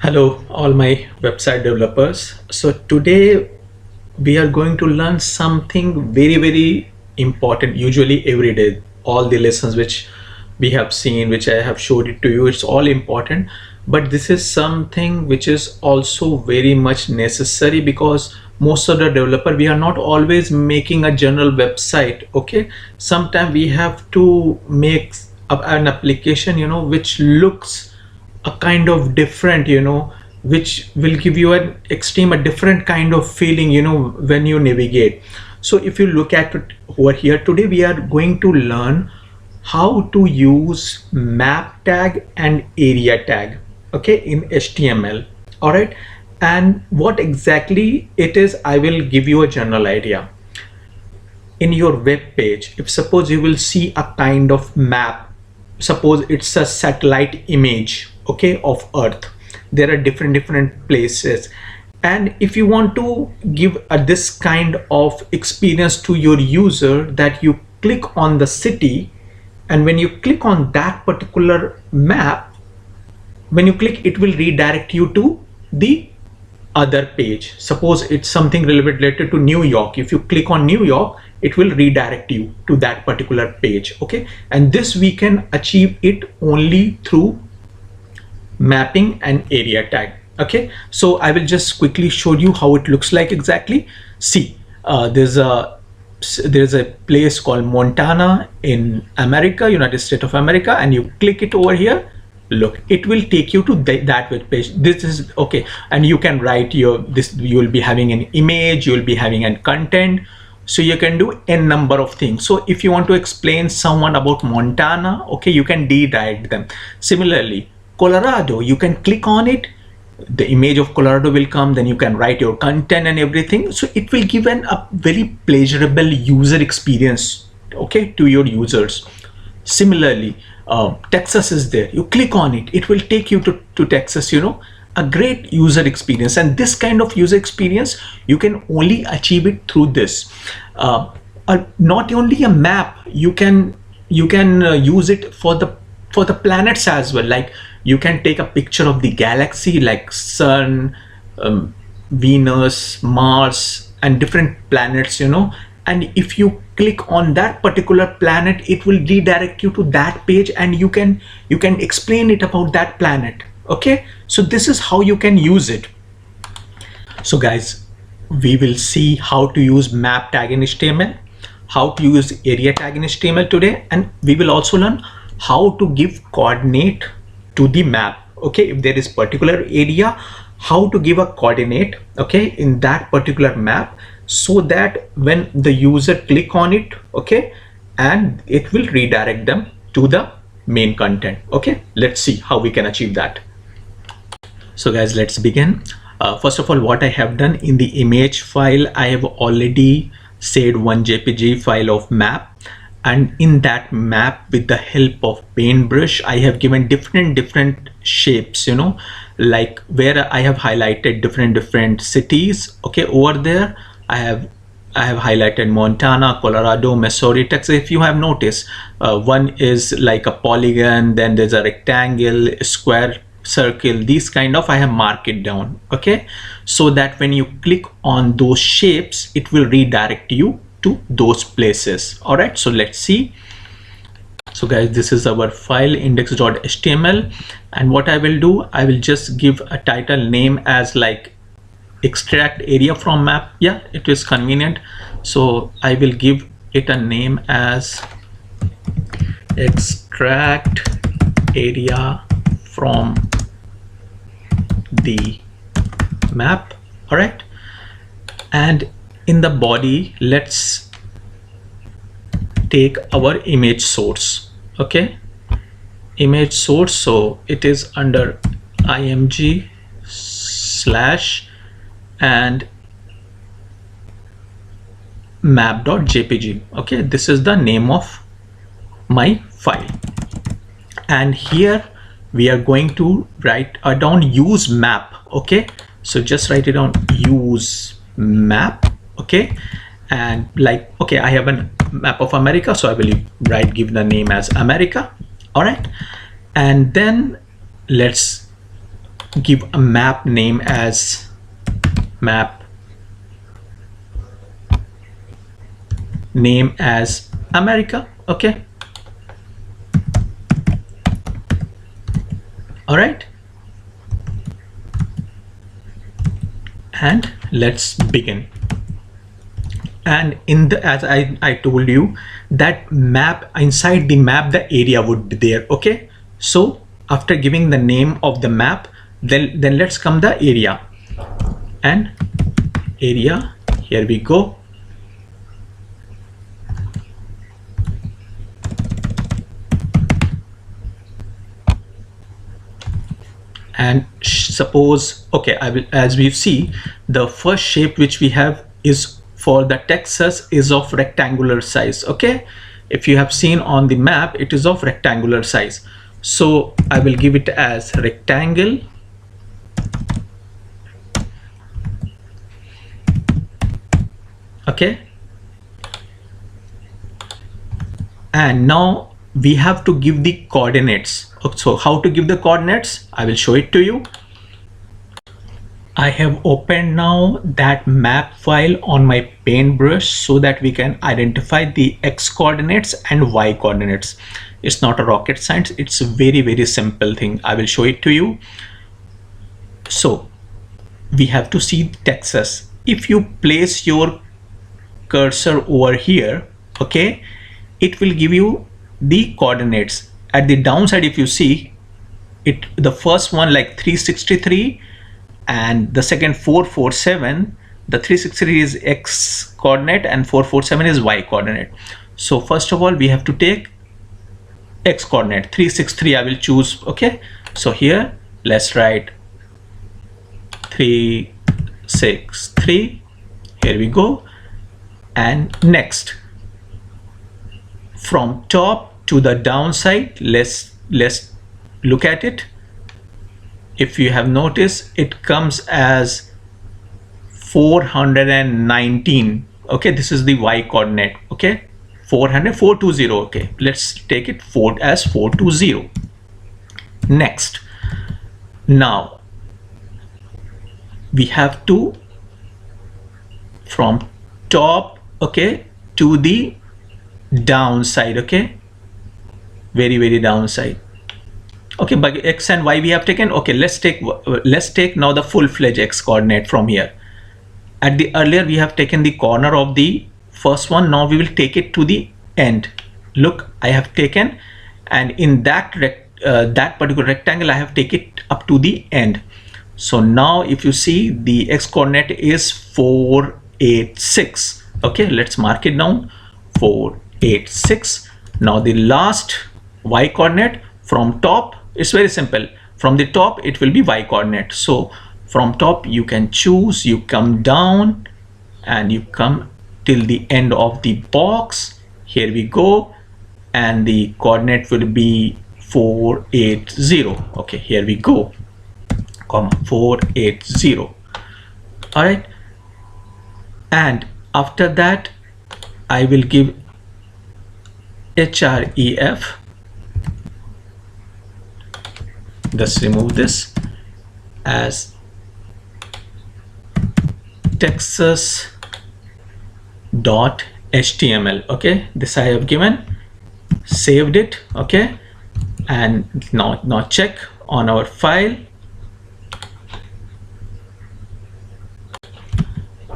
Hello, all my website developers. So today we are going to learn something very important. Usually every day, all the lessons which we have seen, which I have showed it to you, it's all important. But this is something which is also very much necessary because most of the developer, we are not always making a general website. Okay, sometimes we have to make an application, which looks a kind of different, which will give you an extreme a different kind of feeling, when you navigate. So if you look at it over here, today we are going to learn how to use map tag and area tag, okay, in HTML. All right, and what exactly it is, I will give you a general idea. In your web page, if suppose you will see a kind of map, suppose it's a satellite image, okay, of Earth. There are different places, and if you want to give this kind of experience to your user, that you click on the city, and when you click on that particular map, when you click, it will redirect you to the other page. Suppose it's something related to New York. If you click on New York, it will redirect you to that particular page. Okay, and this we can achieve it only through mapping and area tag. Okay, so I will just quickly show you how it looks like exactly. See, there's a place called Montana in America, United States of America, and you click it over here. Look, it will take you to that web page. This is okay, and you can write this. You will be having an image, you will be having a content, so you can do n number of things. So if you want to explain someone about Montana, okay, you can redirect them. Similarly, Colorado, you can click on it, the image of Colorado will come, then you can write your content and everything. So it will give a very pleasurable user experience, okay, to your users. Similarly, Texas is there. You click on it, it will take you to Texas, a great user experience. And this kind of user experience, you can only achieve it through this. Not only a map, you can use it for the planets as well. Like you can take a picture of the galaxy, like Sun, Venus, Mars, and different planets, and if you click on that particular planet, it will redirect you to that page, and you can explain it about that planet. Okay, so this is how you can use it. So guys, we will see how to use map tag in HTML, how to use area tag in HTML today, and we will also learn how to give coordinate to the map. Okay, if there is particular area, how to give a coordinate, okay, in that particular map, so that when the user click on it, okay, and it will redirect them to the main content. Okay, let's see how we can achieve that. So guys, let's begin. First of all, what I have done in the image file, I have already saved one JPG file of map, and in that map, with the help of paintbrush, I have given different shapes, like where I have highlighted different cities. Okay, over there I have highlighted Montana, Colorado, Missouri, Texas. If you have noticed, one is like a polygon, then there's a rectangle, a square, circle, these kind of I have marked it down. Okay, so that when you click on those shapes, it will redirect you to those places. All right, so let's see. So guys, this is our file index.html, and what I will do, I will just give a title name as like extract area from map. Yeah, it is convenient, so I will give it a name as extract area from the map. All right, and in the body, let's take our image source. Okay, image source, so it is under img slash and map.jpg. okay, this is the name of my file, and here we are going to write down use map. Okay, so just write it down, use map. Okay, and like, okay, I have a map of America, so I will give the name as America. All right, and then let's give a map name as map name as America. Okay, all right, and let's begin. And in the, as I told you, that map, inside the map the area would be there. Okay, so after giving the name of the map, then let's come the area, and area, here we go. And suppose, okay, I will, as we see, the first shape which we have is for the Texas is of rectangular size. Okay, if you have seen on the map, it is of rectangular size, so I will give it as rectangle. Okay, and now we have to give the coordinates. So how to give the coordinates, I will show it to you. I have opened now that map file on my paintbrush so that we can identify the x coordinates and y coordinates. It's not a rocket science, it's a very simple thing. I will show it to you. So we have to see Texas. If you place your cursor over here, okay, it will give you the coordinates. At the downside, if you see it, the first one like 363 and the second 447, the 363 is x coordinate and 447 is y coordinate. So first of all, we have to take x coordinate. 363 I will choose. Okay, so here let's write 363. Here we go. And next, from top to the downside, let's look at it. If you have noticed, it comes as 419. Okay, this is the y coordinate. Okay, 420. Okay, let's take it as 420. Next, now we have to, from top, okay, to the downside. Okay, very downside. Okay, but x and y we have taken. Okay, let's take now the full-fledged x coordinate from here. At the earlier we have taken the corner of the first one, now we will take it to the end. Look, I have taken, and in that particular rectangle I have taken it up to the end. So now if you see, the x coordinate is 486. Okay, let's mark it down, 486. Now the last y coordinate from top is very simple. From the top it will be y coordinate. So from top you can choose, you come down and you come till the end of the box. Here we go, and the coordinate will be 480. Okay, here we go, comma 480. All right, and after that I will give href. Just remove this as texas.html. okay, this I have given, saved it. Okay, and now check on our file.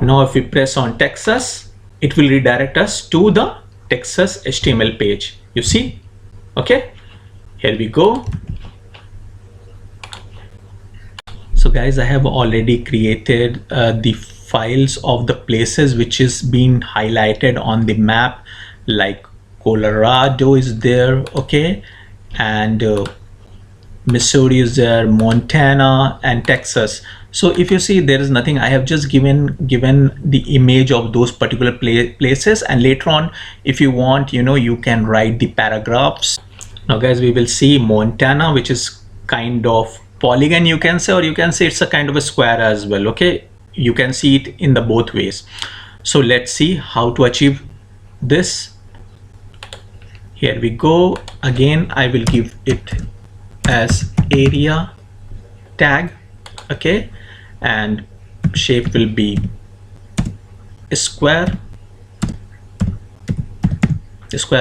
Now if we press on Texas, it will redirect us to the Texas HTML page. You see? Okay, here we go. So guys, I have already created the files of the places which is being highlighted on the map, like Colorado is there, okay, and Missouri is there, Montana, and Texas. So if you see, there is nothing. I have just given the image of those particular places, and later on, if you want, you can write the paragraphs. Now guys, we will see Montana, which is kind of polygon, you can say, or you can say it's a kind of a square as well. Okay, you can see it in the both ways. So let's see how to achieve this. Here we go. Again, I will give it as area tag. okay, and shape will be a square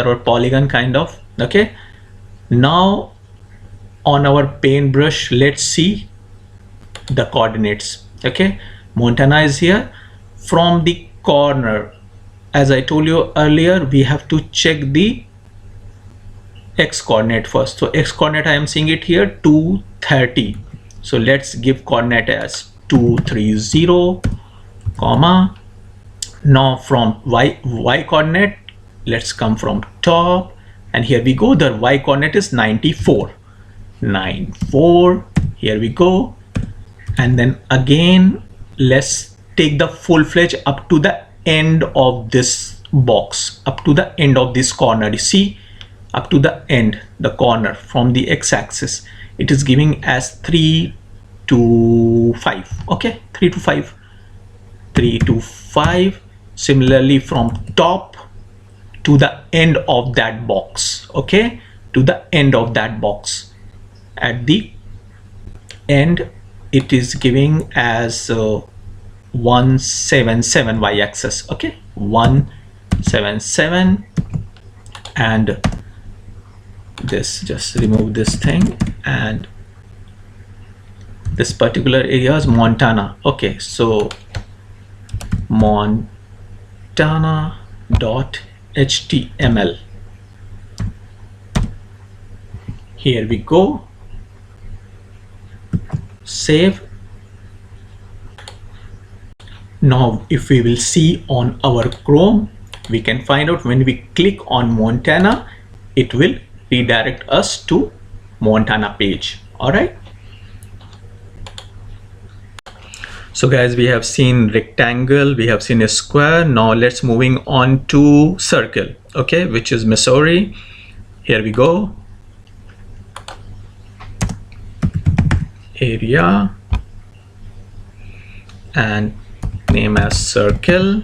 or polygon kind of. Okay, now on our paintbrush, let's see the coordinates. Okay, Montana is here. From the corner, as I told you earlier, we have to check the x coordinate first. So x coordinate, I am seeing it here, 230. So let's give coordinate as 230, comma. Now from y coordinate, let's come from top, and here we go. The y coordinate is 94. Here we go. And then again, let's take the full-fledged up to the end of this box, up to the end of this corner. You see, up to the end, the corner from the x-axis, it is giving as 3 to 5. Okay, 3 to 5, 3 to 5. Similarly, from top to the end of that box. Okay, to the end of that box. At the end, it is giving as 177 y-axis. Okay, 177, and this, just remove this thing, and this particular area is Montana. Okay, so montana.html. Here we go. Save. Now if we will see on our Chrome, we can find out when we click on Montana, it will redirect us to Montana page. All right, so guys, we have seen rectangle, we have seen a square. Now let's moving on to circle, okay, which is Missouri. Here we go. Area, and name as circle,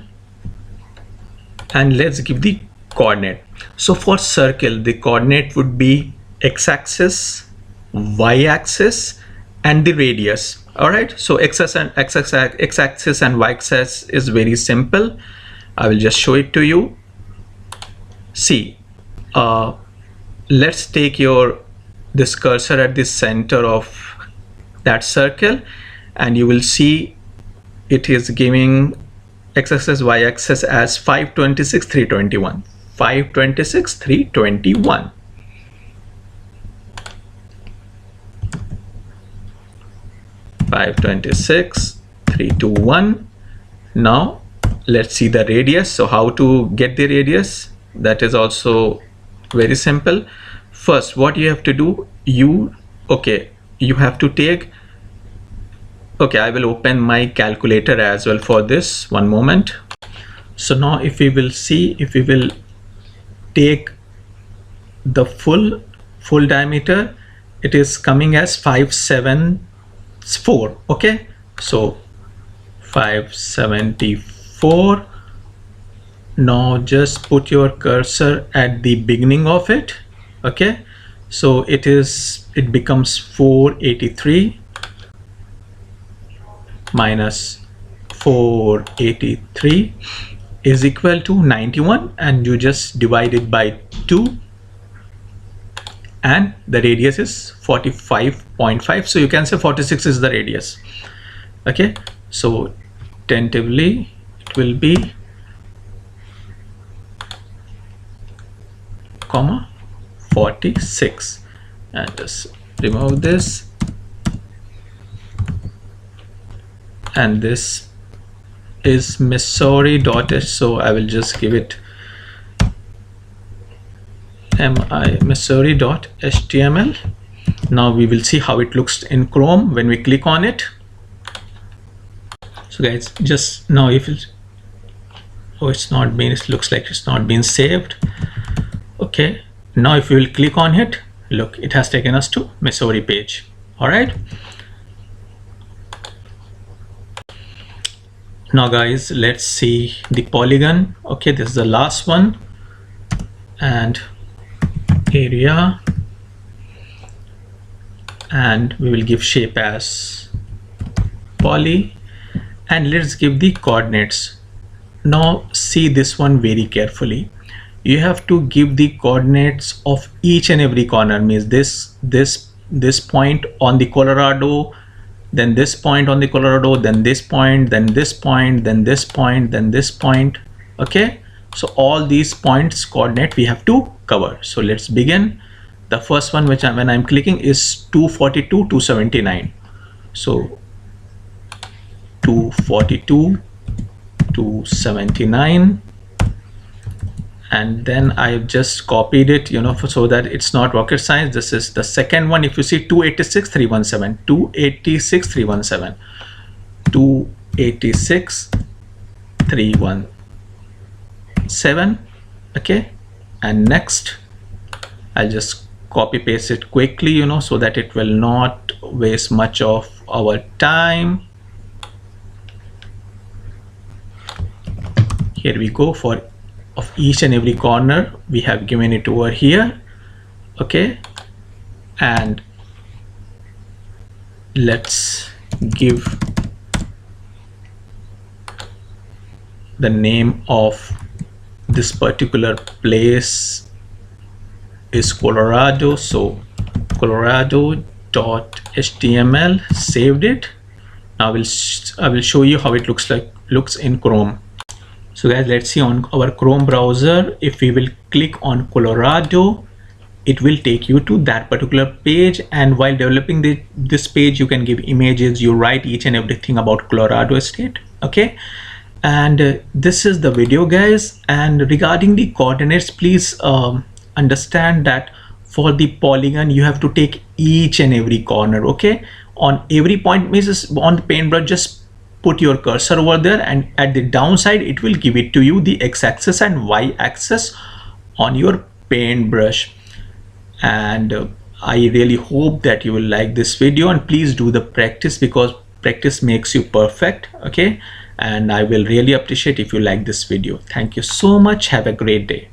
and let's give the coordinate. So for circle, the coordinate would be x-axis, y-axis, and the radius. All right, so x-axis and y-axis is very simple. I will just show it to you. See, let's take this cursor at the center of that circle, and you will see it is giving x-axis, y-axis as 526, 321. 526, 321. Now let's see the radius. So how to get the radius? That is also very simple. First, what you have to do, you have to take, I will open my calculator as well for this. One moment. So now if we will see, if we will take the full diameter, it is coming as 574. Okay, so 574. Now just put your cursor at the beginning of it. Okay, so it becomes 483 minus 483 is equal to 91, and you just divide it by 2, and the radius is 45.5. so you can say 46 is the radius. Okay, so tentatively it will be comma 46, and just remove this, and this is Missouri.h, so I will just give it Missouri.html. Now we will see how it looks in Chrome when we click on it. So guys, just now if it's, it's not been, it looks like it's not been saved. Okay, now if you will click on it, look, it has taken us to Missouri page. All right, now guys, let's see the polygon. Okay, this is the last one, and area, and we will give shape as poly, and let's give the coordinates. Now see this one very carefully. You have to give the coordinates of each and every corner, means this point on the Colorado, then this point on the Colorado, then this point, then this point, then this point, then this point. Okay, so all these points coordinate we have to cover. So let's begin. The first one which when I'm clicking is 242, 279. So 242, 279, and then I've just copied it, you know, so that it's not rocket science. This is the second one. If you see 286, 317, 286, 317, 286, 317. Okay, and next I'll just copy paste it quickly, you know, so that it will not waste much of our time. Here we go. For of each and every corner we have given it over here. Okay, and let's give the name of this particular place is Colorado. So colorado.html, saved it. Now I will show you how it looks in Chrome. So guys, let's see on our Chrome browser. If we will click on Colorado, it will take you to that particular page, and while developing this page you can give images, you write each and everything about Colorado state. Okay, and this is the video guys. And regarding the coordinates, please understand that for the polygon you have to take each and every corner. Okay, on every point, means on the paintbrush, just put your cursor over there, and at the downside it will give it to you the x-axis and y-axis on your paintbrush. And I really hope that you will like this video, and please do the practice, because practice makes you perfect. Okay, and I will really appreciate if you like this video. Thank you so much. Have a great day.